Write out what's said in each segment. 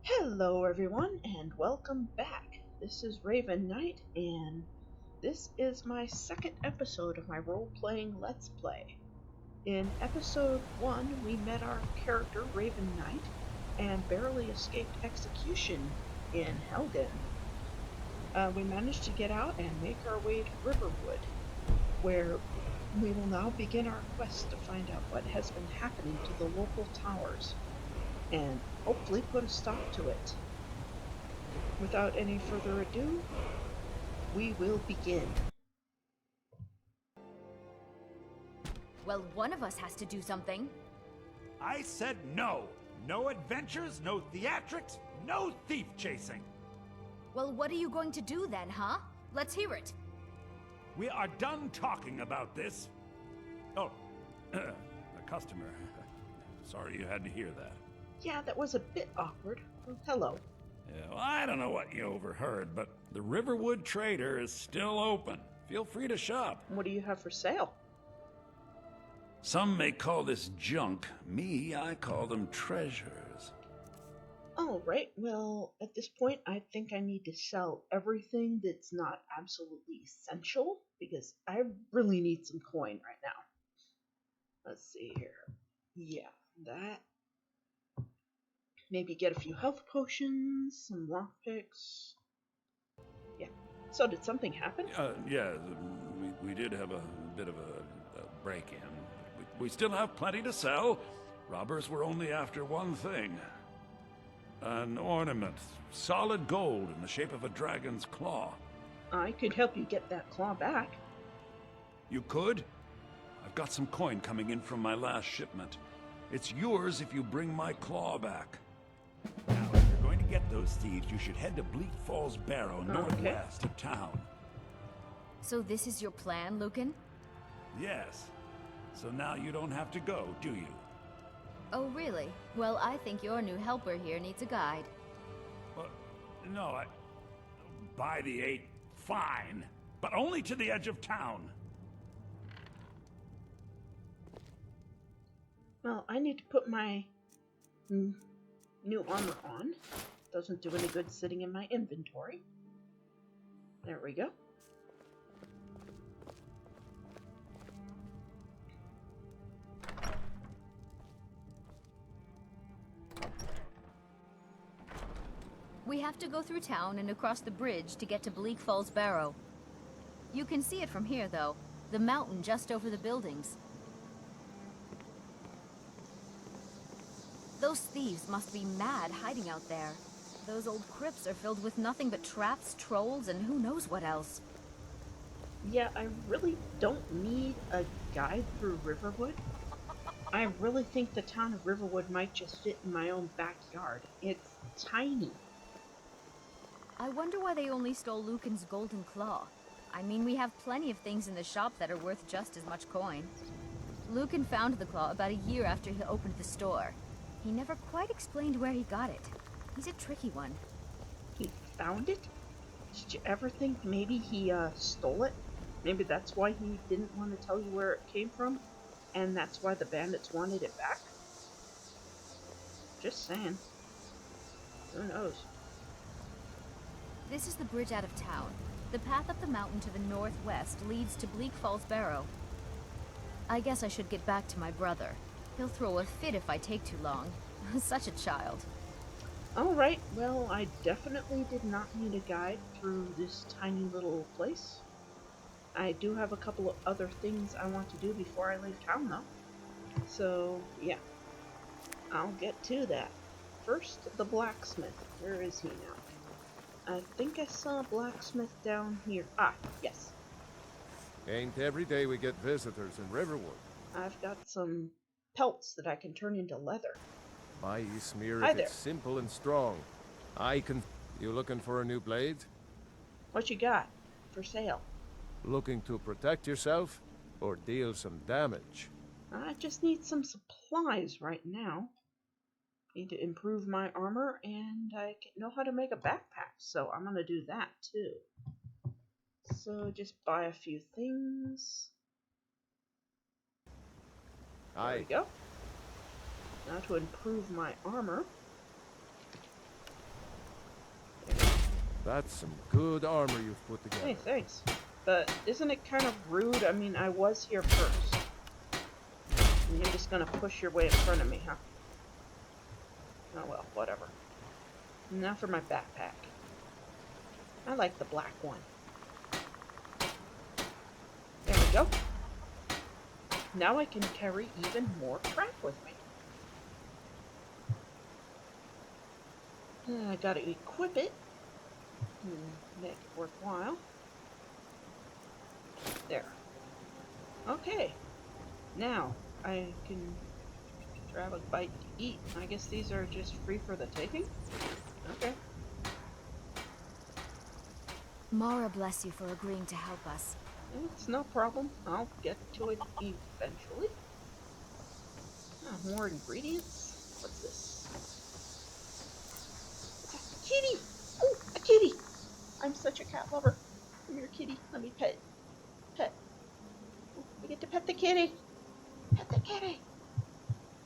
Hello everyone and welcome back. This is Raven Knight and this is my second episode of my role-playing Let's Play. In episode 1 we met our character Raven Knight and barely escaped execution in Helgen. We managed to get out and make our way to Riverwood, where we will now begin our quest to find out what has been happening to the local towers and hopefully put a stop to it. Without any further ado, we will begin. Well, one of us has to do something. I said no. No adventures, no theatrics, no thief chasing. Well, what are you going to do then, huh? Let's hear it. We are done talking about this. Oh, a customer. Sorry you had to hear that. Yeah, that was a bit awkward. Well, hello. Yeah, well, I don't know what you overheard, but the Riverwood Trader is still open. Feel free to shop. What do you have for sale? Some may call this junk. Me, I call them treasures. Oh, right. Well, at this point, I think I need to sell everything that's not absolutely essential, because I really need some coin right now. Let's see here. Yeah, that. Maybe get a few health potions, some lockpicks. Yeah. So did something happen? Yeah, we did have a bit of a break-in. We still have plenty to sell. Robbers were only after one thing. An ornament, solid gold in the shape of a dragon's claw. I could help you get that claw back. You could? I've got some coin coming in from my last shipment. It's yours if you bring my claw back. Now, if you're going to get those thieves, you should head to Bleak Falls Barrow, northwest of town. So this is your plan, Lucan? Yes. So now you don't have to go, do you? Oh, really? Well, I think your new helper here needs a guide. Well, no, by the 8, fine. But only to the edge of town. Well, I need to put my new armor on. Doesn't do any good sitting in my inventory. There we go. We have to go through town and across the bridge to get to Bleak Falls Barrow. You can see it from here, though. The mountain just over the buildings. Those thieves must be mad hiding out there. Those old crypts are filled with nothing but traps, trolls, and who knows what else. Yeah, I really don't need a guide through Riverwood. I really think the town of Riverwood might just fit in my own backyard. It's tiny. I wonder why they only stole Lucan's golden claw. I mean, we have plenty of things in the shop that are worth just as much coin. Lucan found the claw about a year after he opened the store. He never quite explained where he got it. He's a tricky one. He found it? Did you ever think maybe he stole it? Maybe that's why he didn't want to tell you where it came from? And that's why the bandits wanted it back? Just saying. Who knows? This is the bridge out of town. The path up the mountain to the northwest leads to Bleak Falls Barrow. I guess I should get back to my brother. He'll throw a fit if I take too long. Such a child. Alright, well, I definitely did not need a guide through this tiny little place. I do have a couple of other things I want to do before I leave town, though. So, yeah. I'll get to that. First, the blacksmith. Where is he now? I think I saw a blacksmith down here. Ah, yes. Ain't every day we get visitors in Riverwood. I've got some pelts that I can turn into leather. My smear Hi if there. it's simple and strong. I can... You looking for a new blade? What you got for sale? Looking to protect yourself? Or deal some damage? I just need some supplies right now. Need to improve my armor, and I know how to make a backpack, so I'm gonna do that too. So just buy a few things. There we go. Now to improve my armor, That's some good armor you've put together. Hey, thanks. But isn't it kind of rude? I mean, I was here first. And you're just gonna push your way in front of me, huh? Oh well, whatever. Now for my backpack. I like the black one. There we go. Now I can carry even more crap with me. I gotta equip it. Make it worthwhile. There. Okay. Now I can grab a bite to eat. I guess these are just free for the taking? Okay. Mara bless you for agreeing to help us. It's no problem. I'll get to it eventually. More ingredients. What's this? It's a kitty! Oh, a kitty! I'm such a cat lover. Come here, kitty. Let me pet. Pet. Oh, I get to pet the kitty. Pet the kitty.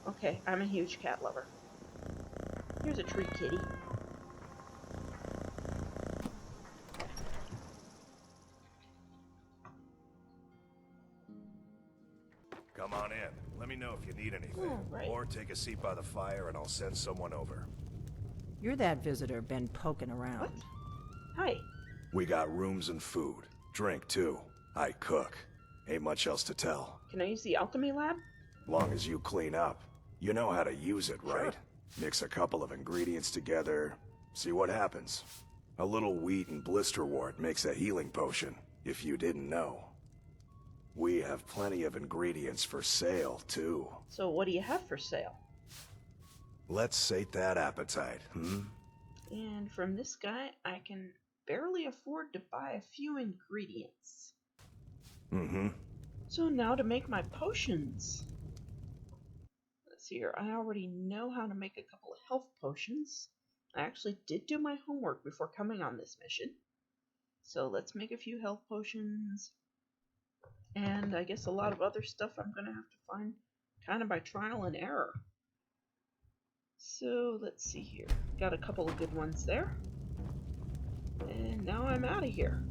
Okay, I'm a huge cat lover. Here's a treat, kitty. Come on in. Let me know if you need anything. Oh, right. Or take a seat by the fire and I'll send someone over. You're that visitor been poking around. What? Hi. We got rooms and food. Drink, too. I cook. Ain't much else to tell. Can I use the alchemy lab? Long as you clean up. You know how to use it, right? Sure. Mix a couple of ingredients together. See what happens. A little wheat and blisterwort makes a healing potion, if you didn't know. We have plenty of ingredients for sale, too. So what do you have for sale? Let's sate that appetite, And from this guy, I can barely afford to buy a few ingredients. Mm-hmm. So now to make my potions. Let's see here. I already know how to make a couple of health potions. I actually did do my homework before coming on this mission. So let's make a few health potions. And I guess a lot of other stuff I'm going to have to find kind of by trial and error. So let's see here. Got a couple of good ones there. And now I'm out of here.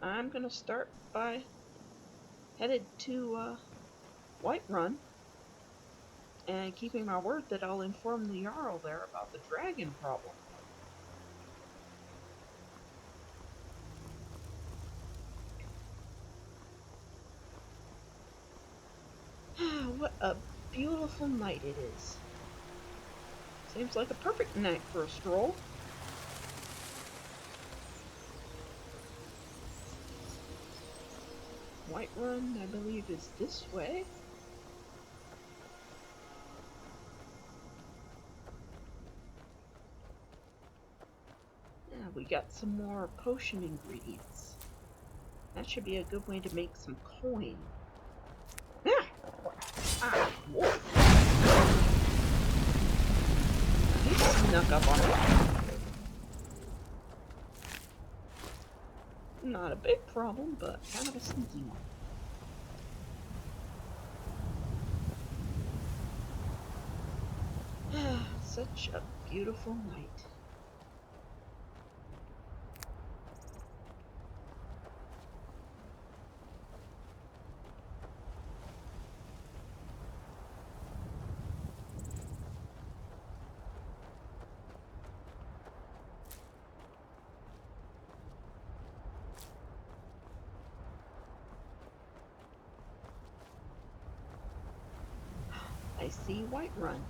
I'm going to start by headed to Whiterun and keeping my word that I'll inform the Jarl there about the dragon problem. What a beautiful night it is. Seems like a perfect night for a stroll. Whiterun, I believe, is this way. Yeah, we got some more potion ingredients. That should be a good way to make some coin. Ah! Ah, wolf! He snuck up on me. Not a big problem, but kind of a sneaky one. Such a beautiful night. I see Whiterun.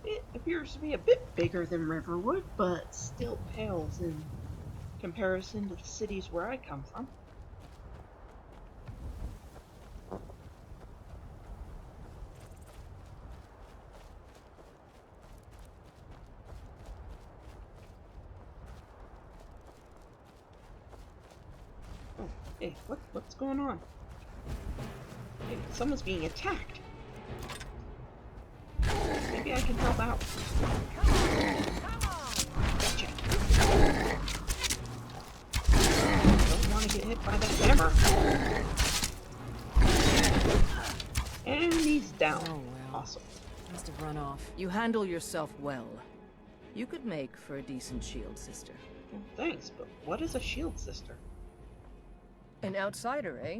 It appears to be a bit bigger than Riverwood, but still pales in comparison to the cities where I come from. Oh, hey, what's going on? Hey, someone's being attacked. Maybe I can help out. Gotcha. Don't want to get hit by that hammer. And he's down. Oh, well. awesome. Must have run off. You handle yourself well. You could make for a decent shield sister. Well, thanks, but what is a shield sister? An outsider, eh?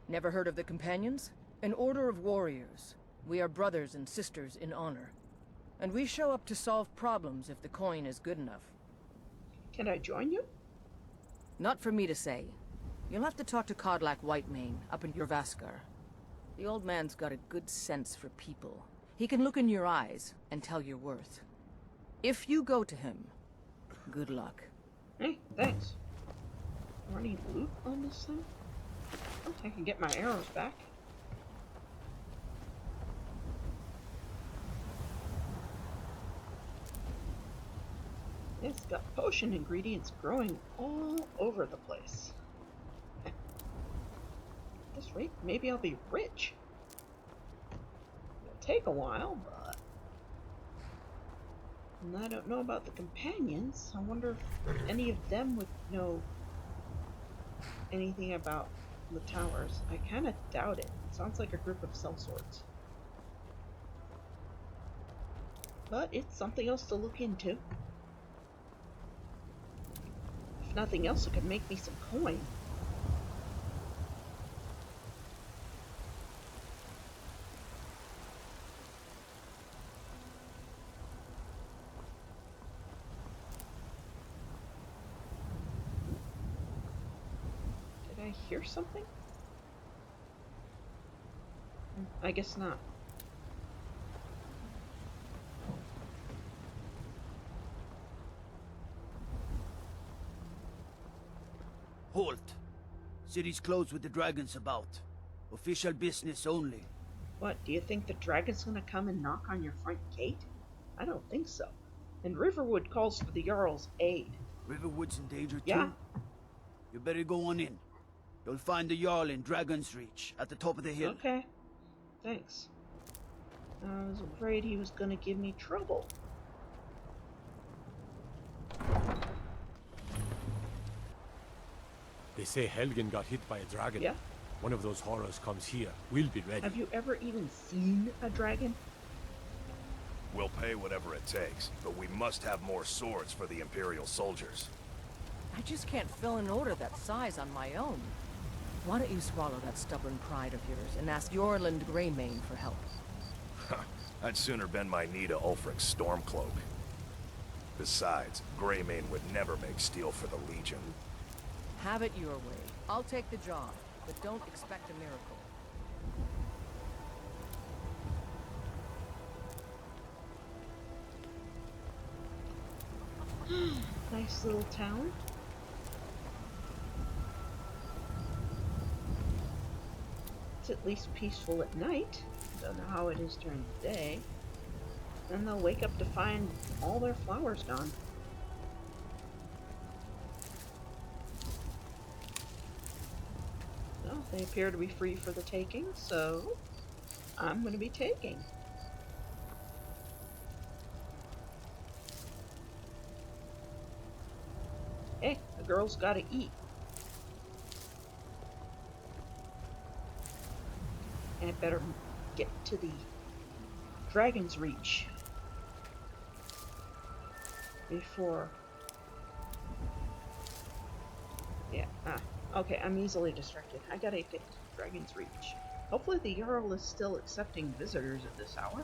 Never heard of the Companions? An order of warriors. We are brothers and sisters in honor. And we show up to solve problems if the coin is good enough. Can I join you? Not for me to say. You'll have to talk to Codlac Whitemane up in Jorvaskar. The old man's got a good sense for people. He can look in your eyes and tell your worth. If you go to him, good luck. Hey, thanks. Or any loot on this thing? Oh, I can get my arrows back. It's got potion ingredients growing all over the place. At this rate, maybe I'll be rich. It'll take a while, but... And I don't know about the companions. I wonder if any of them would know anything about the towers. I kind of doubt it. It sounds like a group of sellswords. But it's something else to look into. If nothing else, it could make me some coin. Did I hear something? I guess not. Halt. City's closed with the dragons about. Official business only. What, do you think the dragon's gonna come and knock on your front gate? I don't think so. And Riverwood calls for the Jarl's aid. Riverwood's in danger too? Yeah. You better go on in. You'll find the Jarl in Dragon's Reach, at the top of the hill. Okay. Thanks. I was afraid he was gonna give me trouble. They say Helgen got hit by a dragon. Yeah. One of those horrors comes here. We'll be ready. Have you ever even seen a dragon? We'll pay whatever it takes, but we must have more swords for the Imperial soldiers. I just can't fill an order that size on my own. Why don't you swallow that stubborn pride of yours and ask Yorland Greymane for help? I'd sooner bend my knee to Ulfric's Stormcloak. Besides, Greymane would never make steel for the Legion. Have it your way. I'll take the job, but don't expect a miracle. Nice little town. It's at least peaceful at night. Don't know how it is during the day. Then they'll wake up to find all their flowers gone. Well, they appear to be free for the taking, so I'm going to be taking. Hey, the girl's gotta eat. And I better get to the Dragon's Reach before... Yeah, okay, I'm easily distracted. I gotta get to Dragon's Reach. Hopefully the Jarl is still accepting visitors at this hour.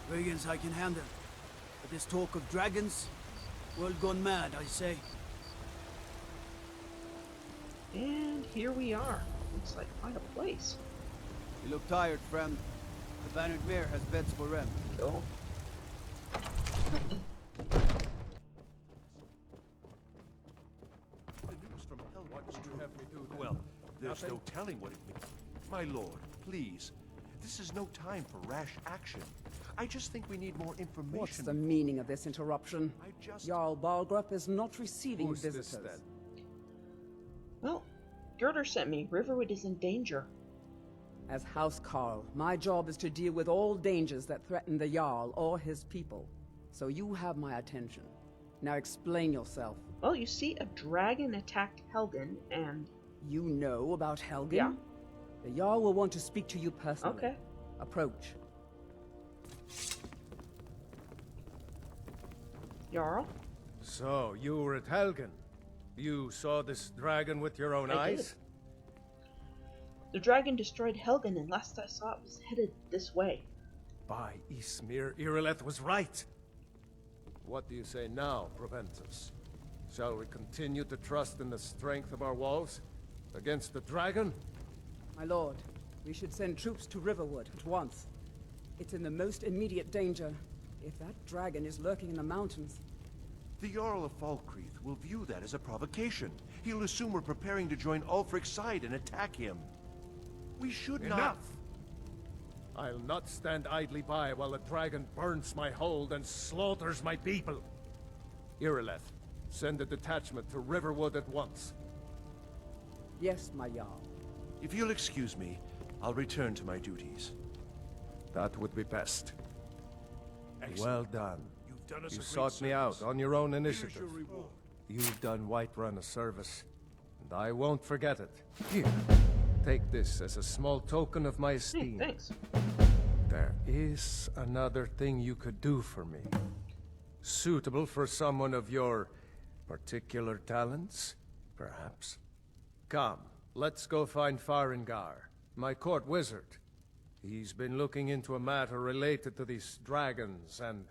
Dragons I can handle. But this talk of dragons, world gone mad, I say. And here we are. Looks like quite a place. You look tired, friend. The Bannered Mare has beds for rent. Cool. Well, there's no telling what it means. My lord, please. This is no time for rash action. I just think we need more information. What's the meaning of this interruption? Jarl Balgrup is not receiving Who's this visitors. then? Well, Girder sent me. Riverwood is in danger. As House Carl, my job is to deal with all dangers that threaten the Jarl or his people. So you have my attention. Now explain yourself. Well, you see, a dragon attacked Helgen, and... You know about Helgen? Yeah. The Jarl will want to speak to you personally. Okay. Approach. Jarl? So, you were at Helgen. You saw this dragon with your own I eyes? did. The dragon destroyed Helgen, and last I saw it was headed this way. By Ysmir, Irileth was right. What do you say now, Proventus? Shall we continue to trust in the strength of our walls? Against the dragon? My lord, we should send troops to Riverwood at once. It's in the most immediate danger. If that dragon is lurking in the mountains... The Jarl of Falkreath will view that as a provocation. He'll assume we're preparing to join Ulfric's side and attack him. We should not... Enough! I'll not stand idly by while the dragon burns my hold and slaughters my people. Irileth, send a detachment to Riverwood at once. Yes, my Jarl. If you'll excuse me, I'll return to my duties. That would be best. Excellent. Well done. You've done us You a great sought me service. out on your own Here's initiative. your reward. You've done Whiterun a service, and I won't forget it. Here, take this as a small token of my Hey, esteem. thanks. There is another thing you could do for me. Suitable for someone of your particular talents, perhaps. Come, let's go find Farengar, my court wizard. He's been looking into a matter related to these dragons and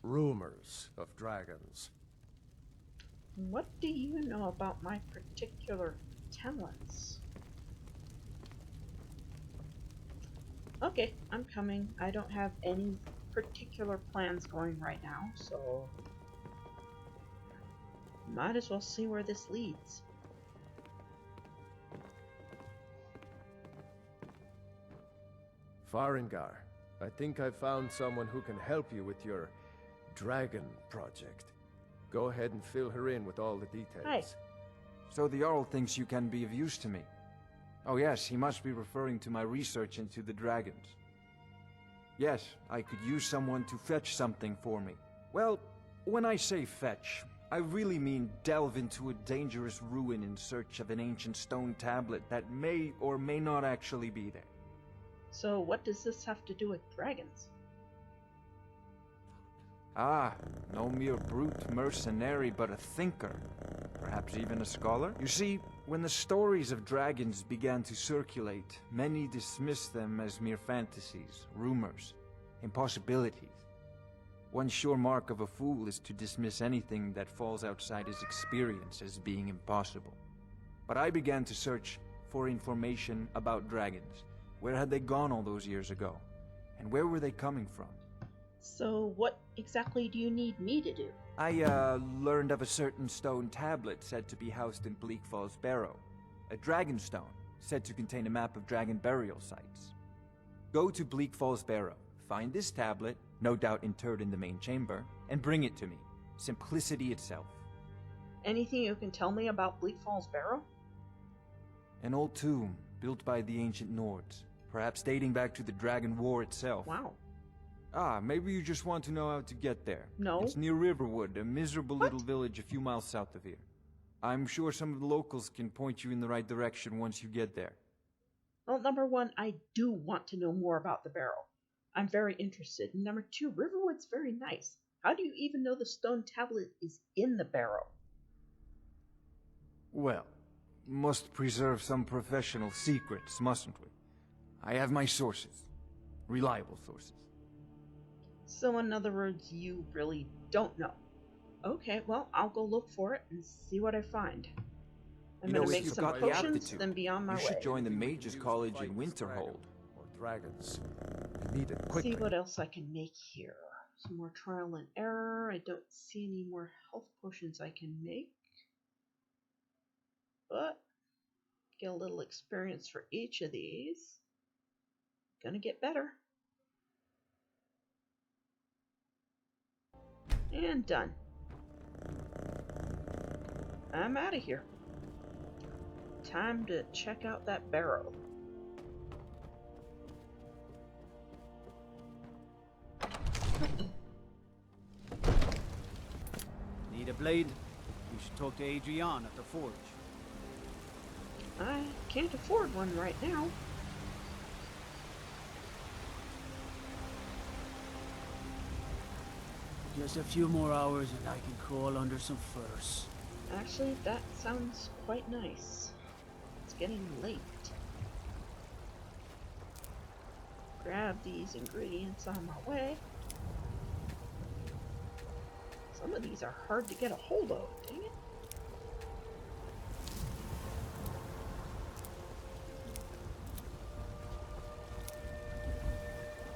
rumors of dragons. What do you know about my particular talents? Okay, I'm coming. I don't have any particular plans going right now, so might as well see where this leads. Farengar, I think I've found someone who can help you with your dragon project. Go ahead and fill her in with all the details. Hi. So the Jarl thinks you can be of use to me. Oh yes, he must be referring to my research into the dragons. Yes, I could use someone to fetch something for me. Well, when I say fetch, I really mean delve into a dangerous ruin in search of an ancient stone tablet that may or may not actually be there. So what does this have to do with dragons? Ah, no mere brute mercenary, but a thinker. Perhaps even a scholar? You see, when the stories of dragons began to circulate, many dismissed them as mere fantasies, rumors, impossibilities. One sure mark of a fool is to dismiss anything that falls outside his experience as being impossible. But I began to search for information about dragons. Where had they gone all those years ago? And where were they coming from? So what exactly do you need me to do? I, learned of a certain stone tablet said to be housed in Bleak Falls Barrow. A dragon stone, said to contain a map of dragon burial sites. Go to Bleak Falls Barrow, find this tablet, no doubt interred in the main chamber, and bring it to me. Simplicity itself. Anything you can tell me about Bleak Falls Barrow? An old tomb, built by the ancient Nords, perhaps dating back to the Dragon War itself. Wow. Ah, maybe you just want to know how to get there. No. It's near Riverwood, a miserable What? little village a few miles south of here. I'm sure some of the locals can point you in the right direction once you get there. Well, number one, I do want to know more about the barrow. I'm very interested. And number two, Riverwood's very nice. How do you even know the stone tablet is in the barrow? Well, must preserve some professional secrets, mustn't we? I have my sources. Reliable sources. So in other words, you really don't know. Okay, well, I'll go look for it and see what I find. I'm You know, gonna if make you've some got the potions, aptitude, then be on my you way. should join the Anything we can Mages use to College fight in this dragon Winterhold. Or dragons. I need it quickly. See what else I can make here. Some more trial and error. I don't see any more health potions I can make. But get a little experience for each of these. Gonna get better. And done. I'm out of here. Time to check out that barrow. Need a blade? You should talk to Adrian at the forge. I can't afford one right now. Just a few more hours and I can crawl under some furs. Actually, that sounds quite nice. It's getting late. Grab these ingredients on my way. Some of these are hard to get a hold of, dang it.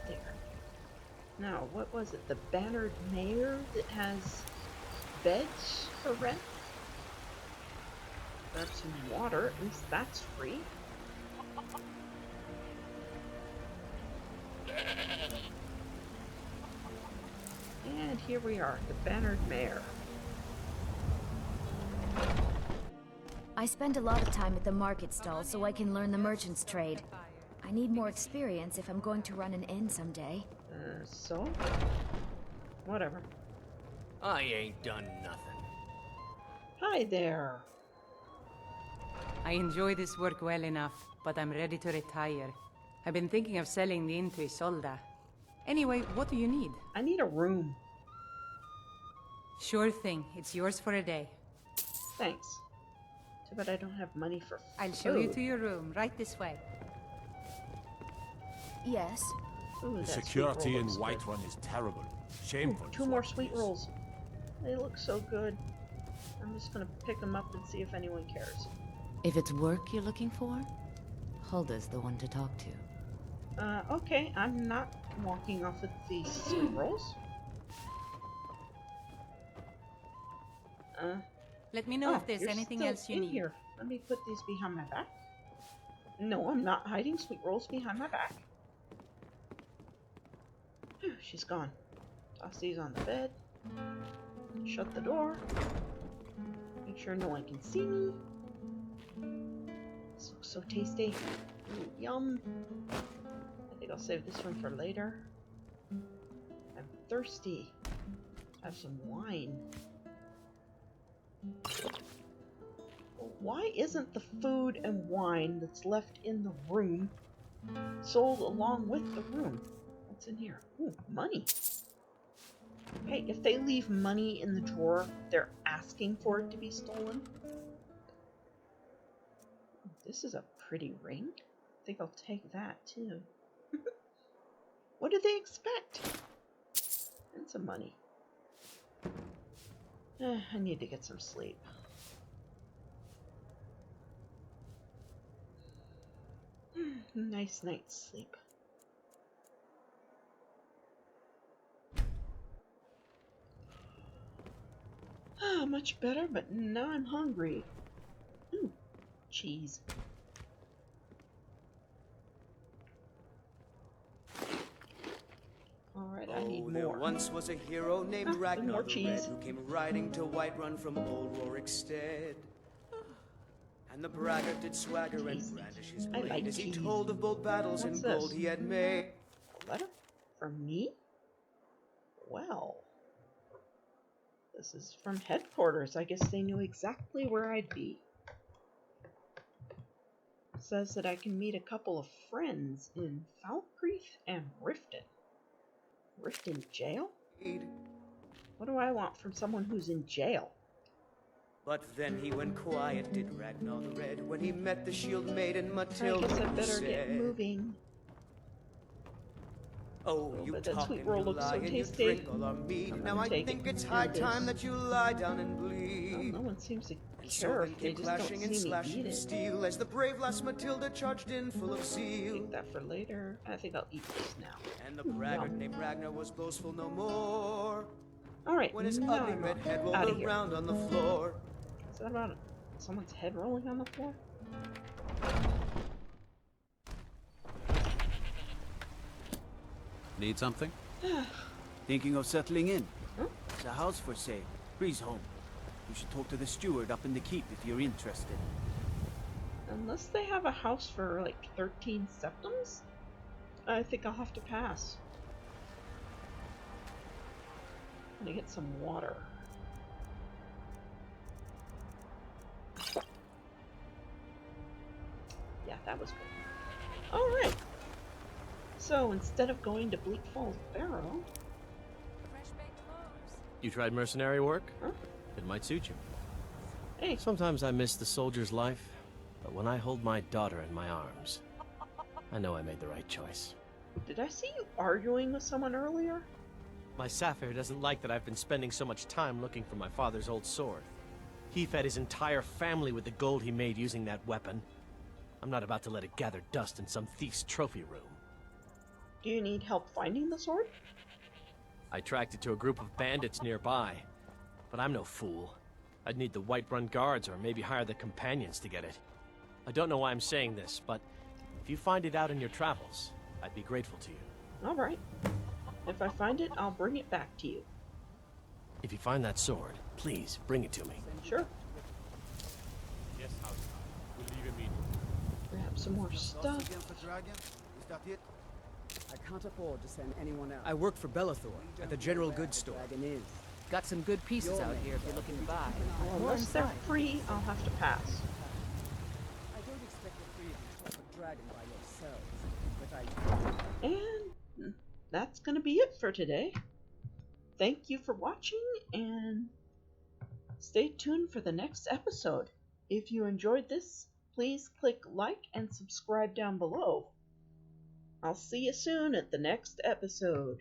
There. Now, what was it? The Bannered Mare that has beds for rent? Grab some water, at least that's free. And here we are, the Bannered Mare. I spend a lot of time at the market stall so I can learn the merchant's trade. I need more experience if I'm going to run an inn someday. So? Whatever. I ain't done nothing. Hi there. I enjoy this work well enough, but I'm ready to retire. I've been thinking of selling the inn to Isolda. Anyway, what do you need? I need a room. Sure thing. It's yours for a day. Thanks. Too bad I don't have money for food. I'll show you to your room, right this way. Yes. Ooh, The that security sweet roll in looks good. Whiterun is terrible. Shameful. Two more sweet rolls. They look so good. I'm just gonna pick them up and see if anyone cares. If it's work you're looking for, Hulda's the one to talk to. Okay, I'm not walking off with these sweet rolls. Let me know if there's you're anything still else you in need. Here. Let me put these behind my back. No, I'm not hiding sweet rolls behind my back. Phew, she's gone. Toss these on the bed. Shut the door. Make sure no one can see me. This looks so tasty. Ooh, yum. I think I'll save this one for later. I'm thirsty. Have some wine. Why isn't the food and wine that's left in the room sold along with the room? What's in here? Ooh, money. Hey, if they leave money in the drawer, they're asking for it to be stolen. This is a pretty ring. I think I'll take that too. What do they expect? And some money. I need to get some sleep. Nice night's sleep. Much better, but now I'm hungry. Ooh, cheese. Alright, I need more. There once was a hero named Ragnar more the cheese. Red, who came riding to Whiterun from old Rorikstead. And the braggart did swagger and brandish his blade like as he cheese. told of bold battles What's and gold this? he had made. A letter? From me? Well, this is from headquarters. I guess they knew exactly where I'd be. It says that I can meet a couple of friends in Falkreath and Riften. Riften jail? What do I want from someone who's in jail? But then he went quiet, did Ragnar the Red, when he met the shield maiden Matilda, I guess I who better said, get moving. Oh, you but that talk sweet and roll you looks lie so and you tasty. drink all our mead. I'm Now gonna I take think it. it's high Here it time is. that you lie down and Well, bleed. no one seems to And care so if then they came just don't clashing see and me slashing beat of it. steel as the brave lass Matilda charged in full of zeal. Keep that for later. I think I'll eat this now. And the braggart named Ragnar was boastful no more. Alright, When his now ugly I'm red head outta rolled here. around on the floor. Is that about someone's head rolling on the floor? Need something? Thinking of settling in? There's a house for sale. Breeze home. You should talk to the steward up in the keep if you're interested. Unless they have a house for like 13 septums, I think I'll have to pass. I'm gonna get some water. Yeah, that was good. Alright. So instead of going to Bleak Falls Barrow, You tried mercenary work? Huh? It might suit you. Hey. Sometimes I miss the soldier's life, but when I hold my daughter in my arms, I know I made the right choice. Did I see you arguing with someone earlier? My Sapphire doesn't like that I've been spending so much time looking for my father's old sword. He fed his entire family with the gold he made using that weapon. I'm not about to let it gather dust in some thief's trophy room. Do you need help finding the sword? I tracked it to a group of bandits nearby, but I'm no fool. I'd need the Whiterun guards or maybe hire the companions to get it. I don't know why I'm saying this, but if you find it out in your travels, I'd be grateful to you. All right. If I find it, I'll bring it back to you. If you find that sword, please bring it to me. Sure. Yes, House. We'll leave immediately. Grab some more stuff. Is that it? I can't afford to send anyone else. I work for Bellathor at the general goods store. Dragon is. Got some good pieces out here if you're looking to buy. More Unless they're inside. free, I'll have to pass. I don't expect the three of you to stop a dragon by yourselves, but I... And that's going to be it for today. Thank you for watching, and stay tuned for the next episode. If you enjoyed this, please click like and subscribe down below. I'll see you soon at the next episode.